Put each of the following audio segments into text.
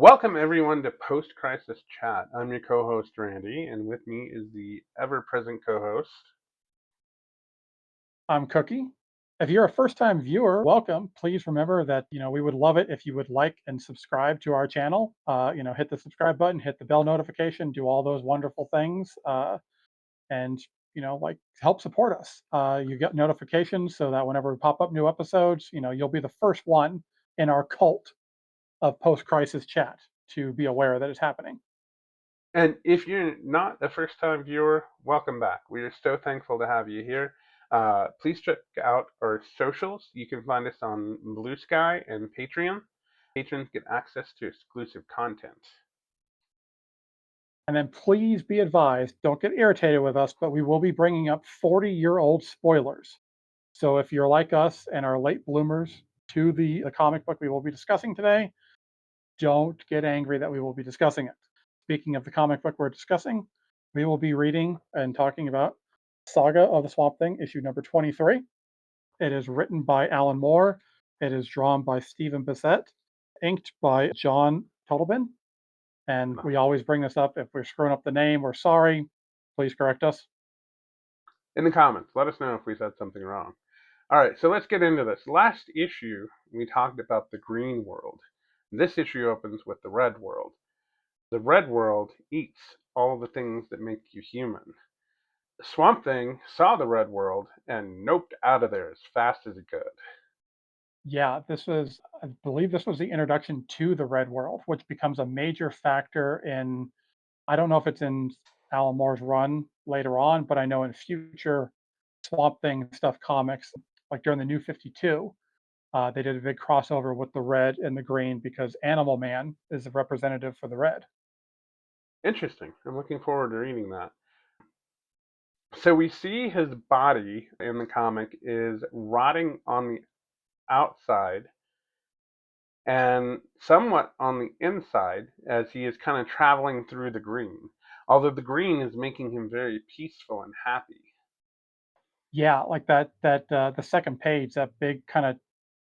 Welcome everyone to Post Crisis Chat. I'm your co-host Randy, and with me is the ever-present co-host. I'm Cookie. If you're a first-time viewer, welcome. Please remember that we would love it if you would like and subscribe to our channel. Hit the subscribe button, hit the bell notification, do all those wonderful things, and help support us. You get notifications so that whenever we pop up new episodes, you'll be the first one in our cult of post-crisis chat to be aware that it's happening. And if you're not a first-time viewer, welcome back. We are so thankful to have you here. Please check out our socials. You can find us on Blue Sky and Patreon. Patrons get access to exclusive content. And then please be advised, don't get irritated with us, but we will be bringing up 40-year-old spoilers. So if you're like us and are late bloomers to the comic book we will be discussing today, don't get angry that we will be discussing it. Speaking of the comic book we're discussing, we will be reading and talking about Saga of the Swamp Thing, issue number 23. It is written by Alan Moore. It is drawn by Stephen Bissette, inked by John Totleben. And we always bring this up. If we're screwing up the name, we're sorry. Please correct us. In the comments, let us know if we said something wrong. All right, so let's get into this. Last issue, we talked about the green world. This issue opens with the red world. The red world eats all the things that make you human. Swamp Thing saw the red world and noped out of there as fast as it could. Yeah, I believe this was the introduction to the Red World, which becomes a major factor in, I don't know if it's in Alan Moore's run later on, but I know in future Swamp Thing stuff comics, like during the New 52, they did a big crossover with the red and the green because Animal Man is a representative for the red. Interesting. I'm looking forward to reading that. So we see his body in the comic is rotting on the outside and somewhat on the inside as he is kind of traveling through the green. Although the green is making him very peaceful and happy. Yeah, like the second page, that big kind of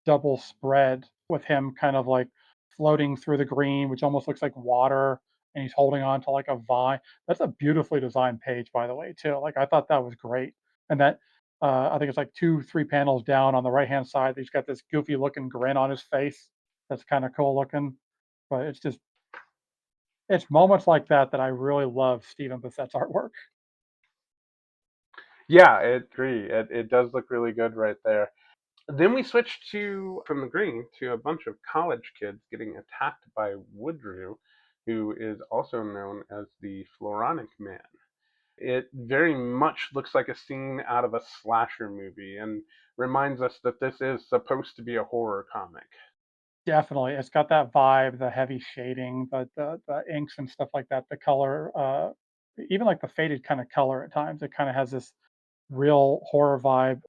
double spread with him kind of like floating through the green, which almost looks like water, and he's holding on to like a vine. That's a beautifully designed page, by the way, too. Like I thought that was great. And that I think it's like two, three panels down on the right hand side. He's got this goofy looking grin on his face. That's kind of cool looking. But it's moments like that that I really love Stephen Bissette's artwork. Yeah, I agree. It does look really good right there. Then we switch to from the green to a bunch of college kids getting attacked by Woodrue, who is also known as the Floronic Man. It very much looks like a scene out of a slasher movie and reminds us that this is supposed to be a horror comic. Definitely, it's got that vibe, the heavy shading, the inks and stuff like that, the color, even like the faded kind of color at times. It kind of has this real horror vibe.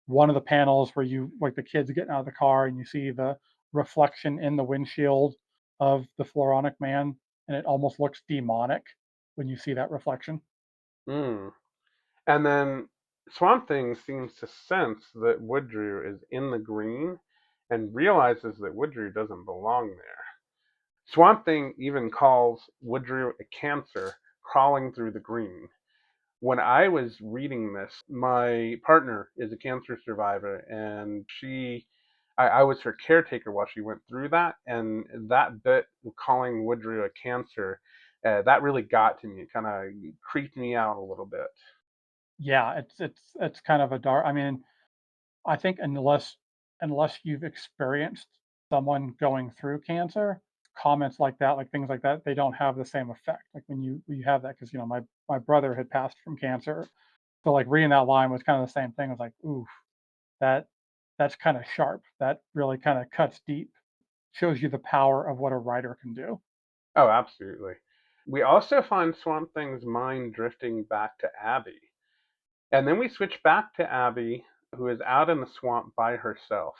One of the panels where you like the kids getting out of the car and you see the reflection in the windshield of the Floronic Man, and it almost looks demonic when you see that reflection. Mm. And then Swamp Thing seems to sense that Woodrue is in the green and realizes that Woodrue doesn't belong there. Swamp Thing even calls Woodrue a cancer crawling through the green. When I was reading this, my partner is a cancer survivor, and I was her caretaker while she went through that, and that bit calling Woodrue a cancer, that really got to me. It kind of creeped me out a little bit. Yeah, it's kind of a dark. I mean, I think unless you've experienced someone going through cancer, comments like that, like things like that, they don't have the same effect. Like when you have that, because my brother had passed from cancer, so like reading that line was kind of the same thing. I was like, ooh, that that's kind of sharp. That really kind of cuts deep. Shows you the power of what a writer can do. Oh, absolutely. We also find Swamp Thing's mind drifting back to Abby. And then we switch back to Abby, who is out in the swamp by herself.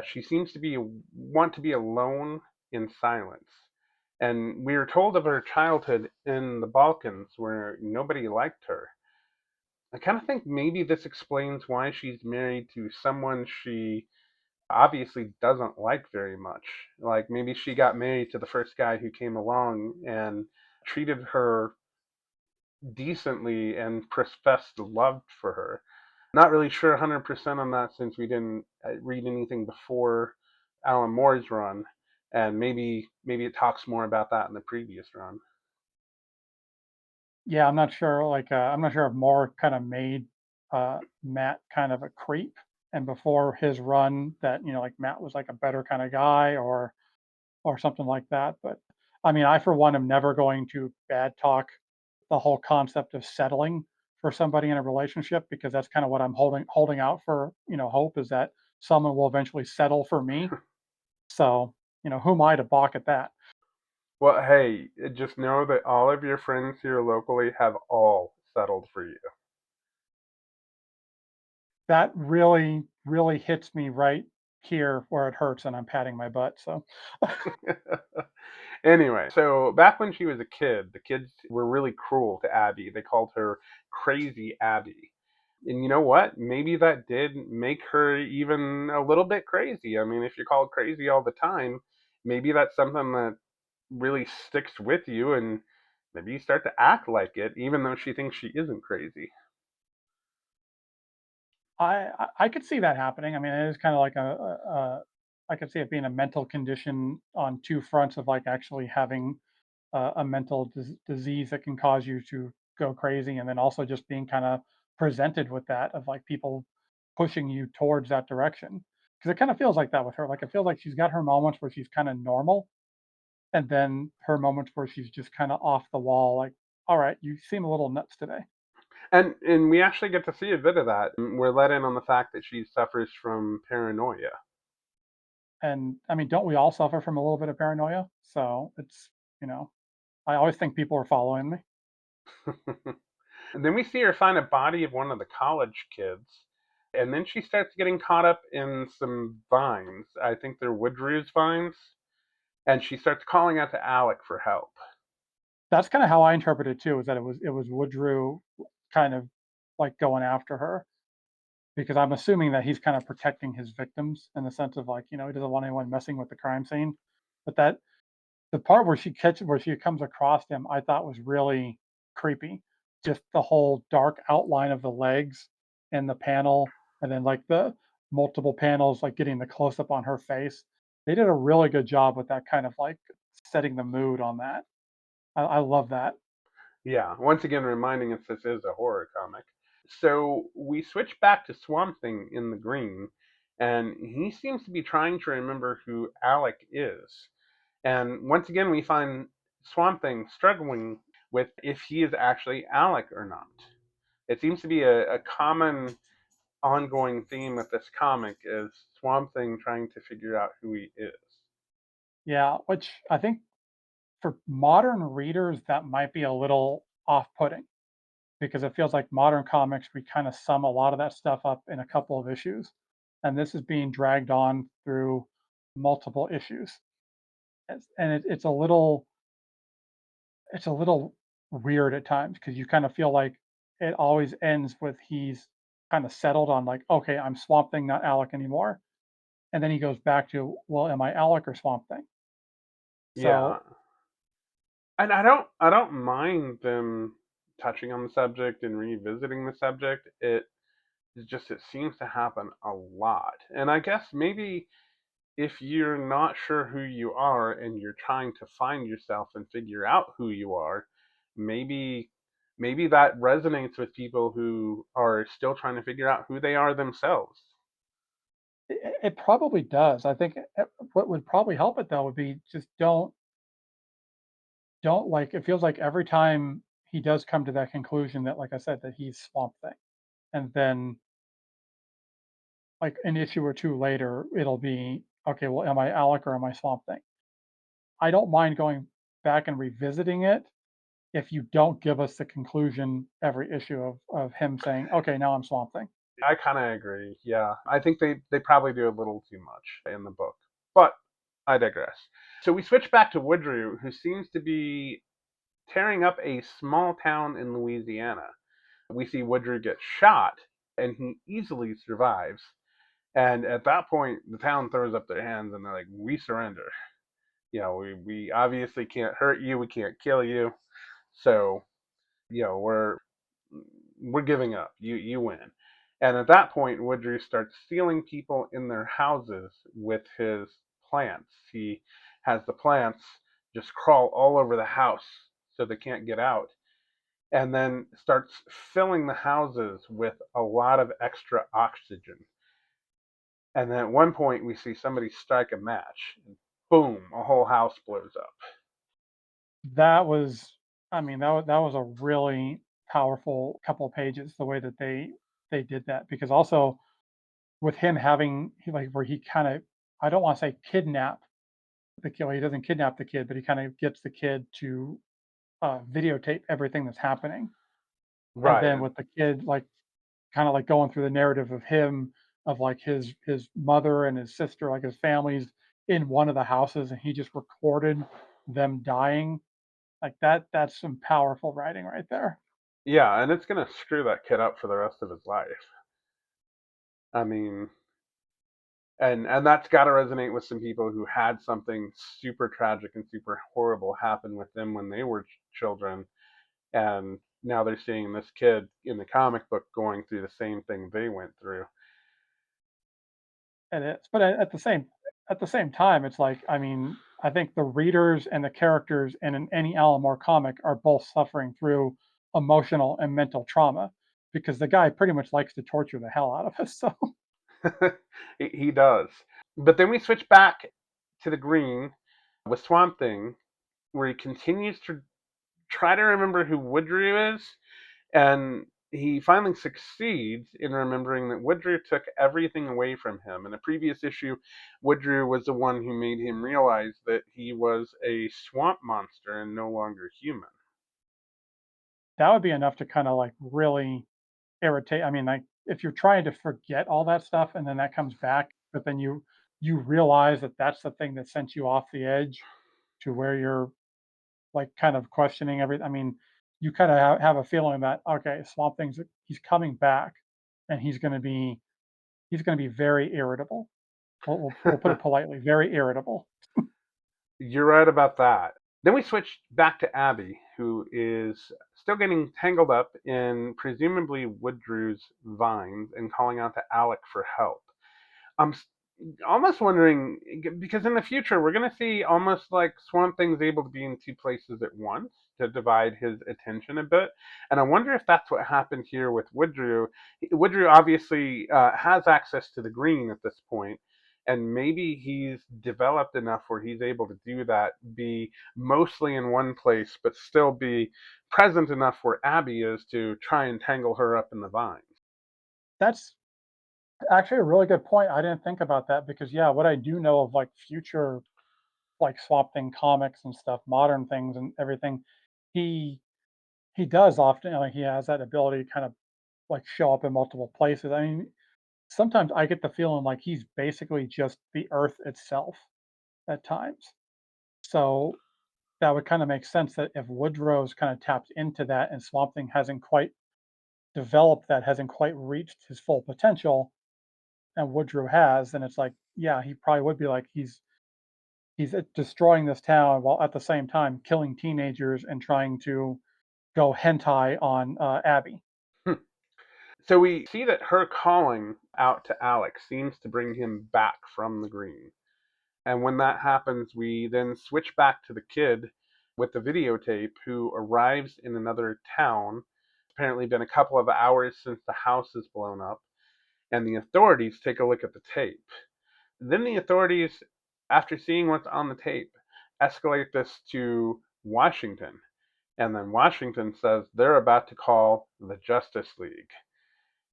She seems to want to be alone in silence. And we are told of her childhood in the Balkans where nobody liked her. I kind of think maybe this explains why she's married to someone she obviously doesn't like very much. Like maybe she got married to the first guy who came along and treated her decently and professed love for her. Not really sure 100% on that since we didn't read anything before Alan Moore's run, and maybe it talks more about that in the previous run. Yeah, I'm not sure. I'm not sure if Moore kind of made Matt kind of a creep, and before his run, that like Matt was like a better kind of guy, or something like that. But I mean, I for one am never going to bad talk the whole concept of settling for somebody in a relationship, because that's kind of what I'm holding out for. Hope is that someone will eventually settle for me. So who am I to balk at that? Well, hey, just know that all of your friends here locally have all settled for you. That really hits me right here where it hurts, and I'm patting my butt. So Anyway, so back when she was a kid, the kids were really cruel to Abby. They called her Crazy Abby. And you know what? Maybe that did make her even a little bit crazy. I mean, if you're called crazy all the time, maybe that's something that really sticks with you, and maybe you start to act like it, even though she thinks she isn't crazy. I could see that happening. I mean, it is kind of like I could see it being a mental condition on two fronts of like actually having a mental disease that can cause you to go crazy, and then also just being kind of presented with that of like people pushing you towards that direction. Because it kind of feels like that with her. Like it feels like she's got her moments where she's kind of normal, and then her moments where she's just kind of off the wall. Like, all right, you seem a little nuts today. And we actually get to see a bit of that. We're let in on the fact that she suffers from paranoia. And I mean, don't we all suffer from a little bit of paranoia? So it's you know, I always think people are following me. And then we see her find a body of one of the college kids. And then she starts getting caught up in some vines. I think they're Woodrew's vines. And she starts calling out to Alec for help. That's kind of how I interpret it too. Is that it was Woodrow kind of like going after her, because I'm assuming that he's kind of protecting his victims in the sense of like he doesn't want anyone messing with the crime scene. But that the part where she comes across him, I thought was really creepy. Just the whole dark outline of the legs and the panel, and then like the multiple panels, like getting the close up on her face. They did a really good job with that kind of like setting the mood on that. I love that. Yeah, once again reminding us this is a horror comic. So we switch back to Swamp Thing in the green, and he seems to be trying to remember who Alec is. And once again, we find Swamp Thing struggling with if he is actually Alec or not. It seems to be a common ongoing theme with this comic is Swamp Thing trying to figure out who he is. Yeah, which I think for modern readers that might be a little off-putting, because it feels like modern comics, we kind of sum a lot of that stuff up in a couple of issues, and this is being dragged on through multiple issues. And it's a little weird at times, because you kind of feel like it always ends with he's kind of settled on like, okay, I'm Swamp Thing, not Alec anymore, and then he goes back to, well, am I Alec or Swamp Thing? Yeah, So and I don't mind them touching on the subject and revisiting the subject. It seems to happen a lot, and I guess maybe if you're not sure who you are and you're trying to find yourself and figure out who you are, maybe maybe that resonates with people who are still trying to figure out who they are themselves. it probably does. I think what would probably help it though would be just don't like, it feels like every time he does come to that conclusion that, like I said, that he's Swamp Thing, and then like an issue or two later, it'll be okay. Well, am I Alec or am I Swamp Thing? I don't mind going back and revisiting it if you don't give us the conclusion every issue of him saying, okay, now I'm Swamp Thing. I kind of agree. Yeah, I think they probably do a little too much in the book, but I digress. So we switch back to Woodrue, who seems to be tearing up a small town in Louisiana. We see Woodrue get shot, and he easily survives. And at that point, the town throws up their hands and they're like, "We surrender. We obviously can't hurt you. We can't kill you. So, we're giving up. You win." And at that point, Woodrow starts sealing people in their houses with his plants. He has the plants just crawl all over the house so they can't get out, and then starts filling the houses with a lot of extra oxygen. And then at one point, we see somebody strike a match, and boom, a whole house blows up. That was, I mean, that was a really powerful couple of pages, the way that they did that, because also with him having like where he kind of, I don't want to say kidnap the kid. Well, he doesn't kidnap the kid, but he kind of gets the kid to videotape everything that's happening. And Right. then with the kid, like kind of like going through the narrative of him, of like his mother and his sister, like his family's in one of the houses, and he just recorded them dying. Like that's some powerful writing right there. Yeah, and it's gonna screw that kid up for the rest of his life. I mean, and that's got to resonate with some people who had something super tragic and super horrible happen with them when they were children, and now they're seeing this kid in the comic book going through the same thing they went through. And it's, but at the same time, it's like, I mean, I think the readers and the characters in any Alan Moore comic are both suffering through emotional and mental trauma, because the guy pretty much likes to torture the hell out of us. So He does. But then we switch back to the green with Swamp Thing, where he continues to try to remember who Woodrue is, and he finally succeeds in remembering that Woodrue took everything away from him. In a previous issue, Woodrue was the one who made him realize that he was a swamp monster and no longer human. that would be enough to kind of like really irritate. I mean, like if you're trying to forget all that stuff and then that comes back, but then you realize that that's the thing that sent you off the edge to where you're like kind of questioning everything. I mean, you kind of have a feeling that okay, Swamp Thing's he's coming back, and he's going to be very irritable. We'll put it politely, very irritable. You're right about that. Then we switch back to Abby, who is still getting tangled up in presumably Woodrue's vines and calling out to Alec for help. I'm almost wondering because in the future we're going to see almost like Swamp Thing's able to be in two places at once to divide his attention a bit, and I wonder if that's what happened here with Woodrue. Woodrue obviously has access to the green at this point, and maybe he's developed enough where he's able to do that, be mostly in one place, but still be present enough where Abby is to try and tangle her up in the vines. That's actually a really good point. I didn't think about that because yeah, what I do know of like future like Swamp Thing comics and stuff, modern things and everything, he he does often, like he has that ability to kind of like show up in multiple places. I mean, sometimes I get the feeling like he's basically just the earth itself at times. So that would kind of make sense that if Woodrow's kind of tapped into that and Swamp Thing hasn't quite developed that, hasn't quite reached his full potential, and Woodrow has, then it's like, yeah, he probably would be like he's destroying this town while at the same time killing teenagers and trying to go hentai on Abby. So we see that her calling out to Alex seems to bring him back from the green. And when that happens, we then switch back to the kid with the videotape who arrives in another town. It's apparently been a couple of hours since the house has blown up, and the authorities take a look at the tape. Then the authorities, after seeing what's on the tape, escalate this to Washington. And then Washington says they're about to call the Justice League.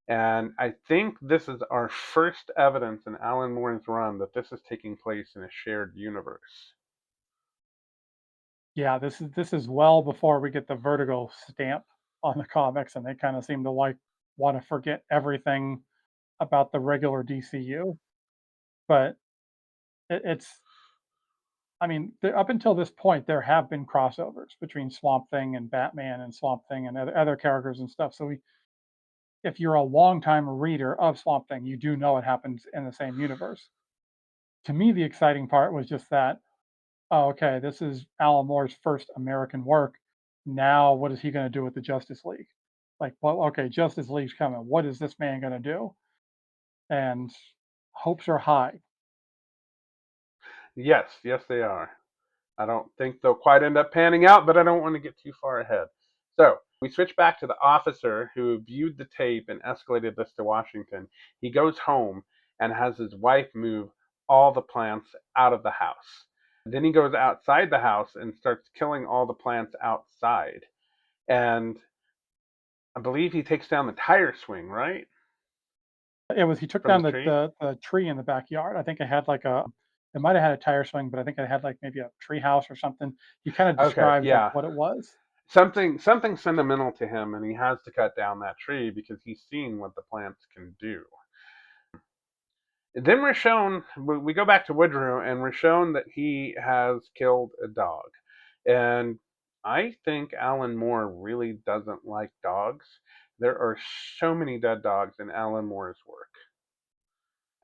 And I think this is our first evidence in Alan Moore's run that this is taking place in a shared universe. Yeah, this is well before we get the Vertigo stamp on the comics, and they kind of seem to like want to forget everything about the regular DCU. But it's, I mean, up until this point, there have been crossovers between Swamp Thing and Batman and Swamp Thing and other characters and stuff. So if you're a longtime reader of Swamp Thing, you do know it happens in the same universe. To me, the exciting part was just that, oh, okay, this is Alan Moore's first American work. Now, what is he going to do with the Justice League? Like, well, okay, Justice League's coming. What is this man going to do? And hopes are high. Yes, yes, they are. I don't think they'll quite end up panning out, but I don't want to get too far ahead. So we switch back to the officer who viewed the tape and escalated this to Washington. He goes home and has his wife move all the plants out of the house. Then he goes outside the house and starts killing all the plants outside. And I believe he takes down the tire swing, right? It was he took From the down tree? the tree in the backyard. I think it had like a it might have had a tire swing, but I think it had like maybe a tree house or something. He kind of Okay, describes like yeah. what it was. Something sentimental to him, and he has to cut down that tree because he's seen what the plants can do. Then we're shown, we go back to Woodrow, and we're shown that he has killed a dog. And I think Alan Moore really doesn't like dogs. There are so many dead dogs in Alan Moore's work.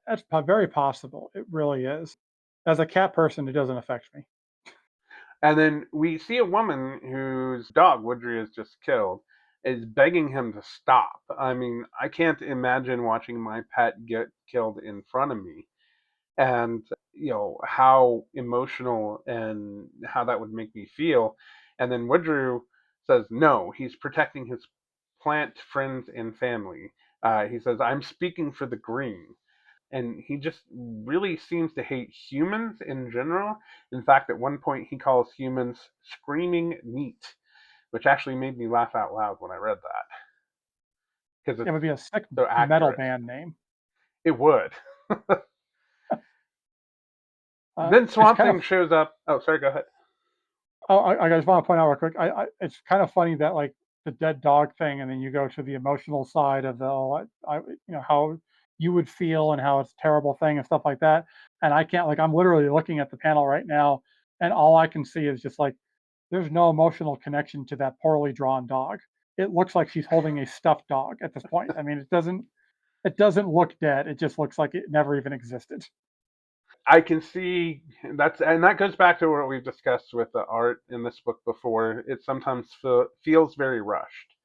That's very possible. It really is. As a cat person, it doesn't affect me. And then we see a woman whose dog Woodrow has just killed is begging him to stop. I mean, I can't imagine watching my pet get killed in front of me, and how emotional and how that would make me feel. And then Woodrow says no, he's protecting his plant friends and family. He says, I'm speaking for the green. And he just really seems to hate humans in general. In fact, at one point he calls humans screaming meat, which actually made me laugh out loud when I read that because It it's would be a sick so metal accurate. band name. It would. Then It's Swamp kind Thing of shows up. Oh, sorry, go ahead. oh, I just want to point out real quick. It's kind of funny that like the dead dog thing, and then you go to the emotional side of the oh, how you would feel and how it's a terrible thing and stuff like that. And I can't like I'm literally looking at the panel right now, and all I can see is just like there's no emotional connection to that poorly drawn dog. It looks like she's holding a stuffed dog at this point. I mean, it doesn't look dead. It just looks like it never even existed. I can see that goes back to what we've discussed with the art in this book before. It sometimes feels very rushed.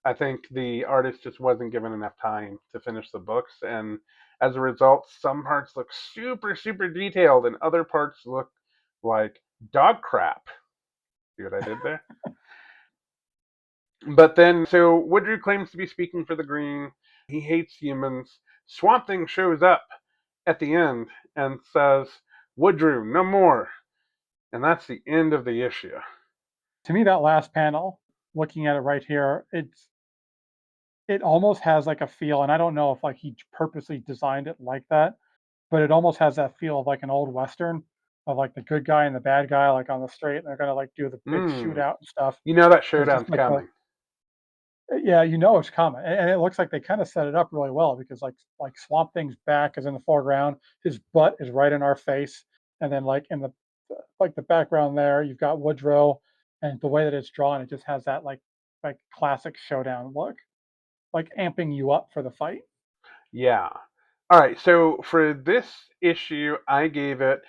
I think the artist just wasn't given enough time to finish the books, and as a result, some parts look super, super detailed, and other parts look like dog crap. See what I did there? But then, so Woodrow claims to be speaking for the Green. He hates humans. Swamp Thing shows up at the end and says, Woodrow, no more. And that's the end of the issue. To me, that last panel, looking at it right here, it almost has like a feel, and I don't know if like he purposely designed it like that, but it almost has that feel of like an old western of like the good guy and the bad guy like on the street, and they're gonna like do the big Hmm. shootout and stuff. You know that There's just showdown's like a coming. yeah, it's coming, and it looks like they kind of set it up really well because like Swamp Thing's back is in the foreground, his butt is right in our face, and then like in the like the background there, you've got Woodrow, and the way that it's drawn, it just has that like classic showdown look, like amping you up for the fight. Yeah. All right. So for this issue, I gave it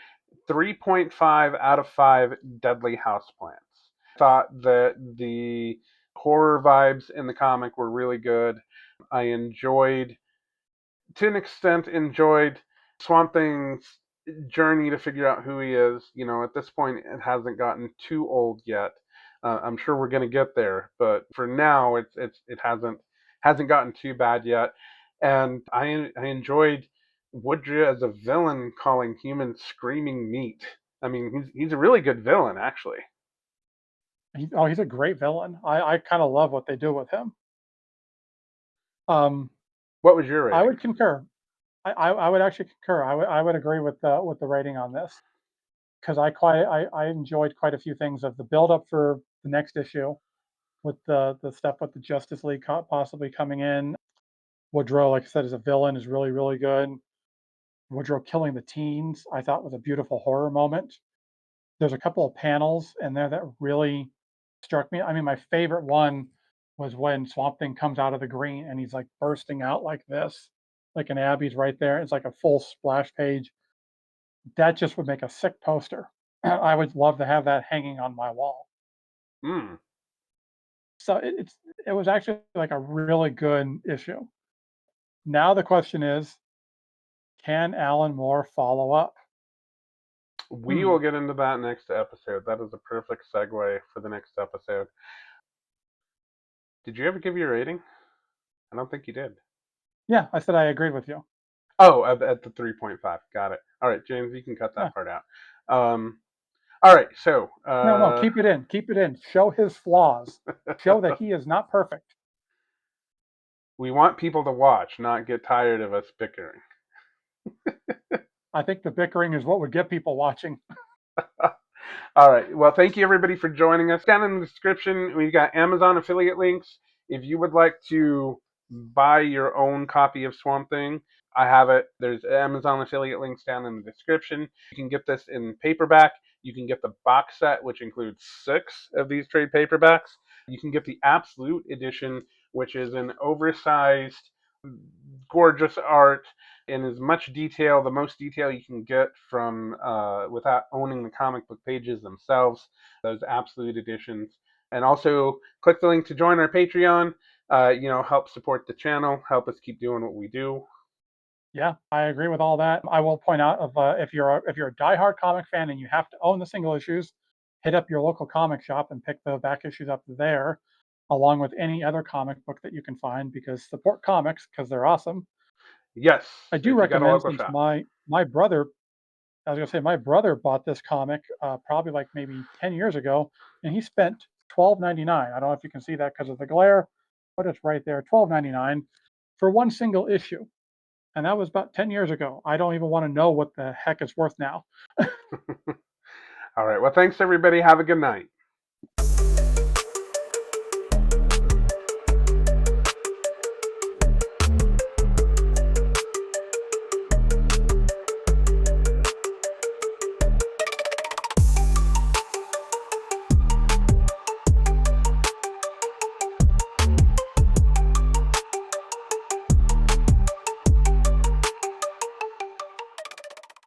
3.5 out of 5 deadly houseplants. Thought that the horror vibes in the comic were really good. I enjoyed, to an extent, enjoyed Swamp Thing's journey to figure out who he is. At this point, it hasn't gotten too old yet. I'm sure we're going to get there, but for now, it hasn't gotten too bad yet. And I enjoyed Woodrow as a villain calling humans screaming meat. I mean, he's a really good villain, actually. He's a great villain. I kind of love what they do with him. Um, What was your I rating? would concur. I would actually concur. I would agree with the rating on this because I enjoyed quite a few things of the build up for the next issue with the stuff with the Justice League possibly coming in. Woodrow, like I said, as a villain is really really good. Woodrow killing the teens, I thought was a beautiful horror moment. There's a couple of panels in there that really struck me. I mean, my favorite one was when Swamp Thing comes out of the green and he's like bursting out like this, like an Abby's right there. It's like a full splash page. That just would make a sick poster. I would love to have that hanging on my wall. Hmm. So it was actually like a really good issue. Now the question is, can Alan Moore follow up? We Hmm. will get into that next episode. That is a perfect segue for the next episode. Did you ever give your rating? I don't think you did. Yeah, I said I agreed with you. Oh, at the 3.5. Got it. All right, James, you can cut Yeah. that part out. All right, so No, no, keep it in. Keep it in. Show his flaws. Show that he is not perfect. we want people to watch, not get tired of us bickering. I think the bickering is what would get people watching. All right. Well, thank you everybody for joining us. Down in the description, we've got Amazon affiliate links. If you would like to buy your own copy of Swamp Thing, I have it. There's Amazon affiliate links down in the description. You can get this in paperback. You can get the box set, which includes 6 of these trade paperbacks. You can get the Absolute Edition, which is an oversized, gorgeous art in as much detail, the most detail you can get from without owning the comic book pages themselves, those absolute editions. And also click the link to join our Patreon. Help support the channel, help us keep doing what we do. Yeah, I agree with all that. I will point out if you're a diehard comic fan and you have to own the single issues, hit up your local comic shop and pick the back issues up there, along with any other comic book that you can find. Because support comics because they're awesome. Yes, I do if you got a recommend local since shop. my brother, I was gonna say my brother bought this comic probably like maybe 10 years ago, and he spent $12.99. I don't know if you can see that because of the glare, but it's right there, $12.99 for one single issue. And that was about 10 years ago. I don't even want to know what the heck it's worth now. All right. Well, thanks everybody. Have a good night.